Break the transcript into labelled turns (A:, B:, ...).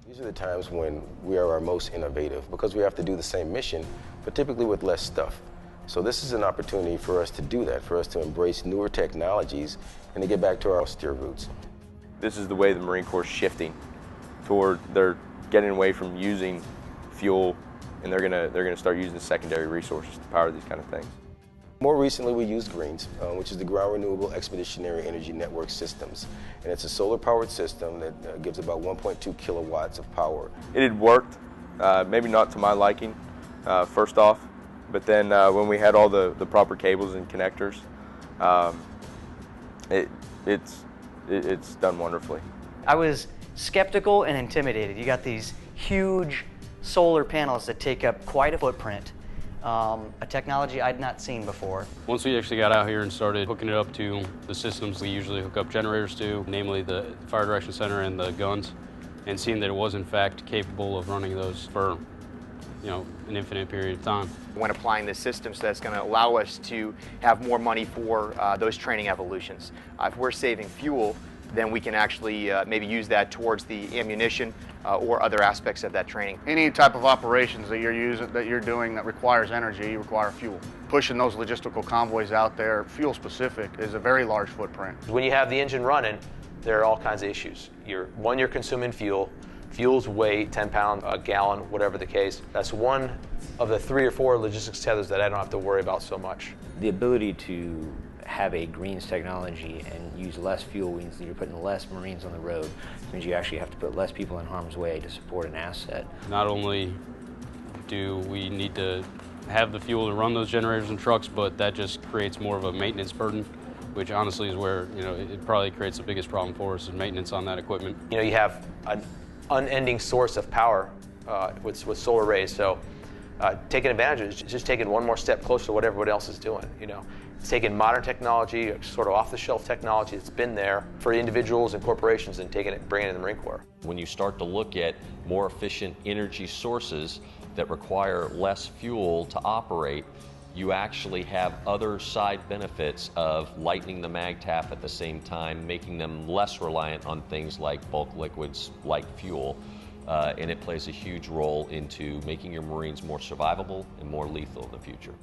A: These are the times when we are our most innovative because we have to do the same mission, but typically with less stuff. So this is an opportunity for us to do that, for us to embrace newer technologies and to get back to our austere roots.
B: This is the way the Marine Corps is shifting toward, they're getting away from using fuel, and they're gonna start using secondary resources to power these kind of things.
A: More recently, we used GREENS, which is the Ground Renewable Expeditionary Energy Network Systems. And it's a solar-powered system that gives about 1.2 kilowatts of power.
B: It had worked, maybe not to my liking, first off, but then when we had all the proper cables and connectors, it's done wonderfully.
C: I was skeptical and intimidated. You got these huge solar panels that take up quite a footprint. A technology I'd not seen before.
D: Once we actually got out here and started hooking it up to the systems we usually hook up generators to, namely the fire direction center and the guns, and seeing that it was in fact capable of running those for an infinite period of time.
E: When applying this system, so that's going to allow us to have more money for those training evolutions. If we're saving fuel, then we can actually maybe use that towards the ammunition or other aspects of that training.
F: Any type of operations that you're doing that requires energy, you require fuel. Pushing those logistical convoys out there, fuel specific, is a very large footprint.
G: When you have the engine running, there are all kinds of issues. You're consuming fuel. Fuel's weight, 10 pounds a gallon, whatever the case. That's one of the 3 or 4 logistics tethers that I don't have to worry about so much.
H: The ability to have a greens technology and use less fuel means that you're putting less Marines on the road. It means you actually have to put less people in harm's way to support an asset.
D: Not only do we need to have the fuel to run those generators and trucks, but that just creates more of a maintenance burden, which honestly is where it probably creates the biggest problem for us, is maintenance on that equipment.
G: You have an unending source of power with solar arrays, so taking advantage of it is just taking one more step closer to what everybody else is doing. It's taking modern technology, sort of off-the-shelf technology that's been there for individuals and corporations, and taking it and bringing it in the Marine Corps.
I: When you start to look at more efficient energy sources that require less fuel to operate, you actually have other side benefits of lightening the mag tap at the same time, making them less reliant on things like bulk liquids like fuel. And it plays a huge role into making your Marines more survivable and more lethal in the future.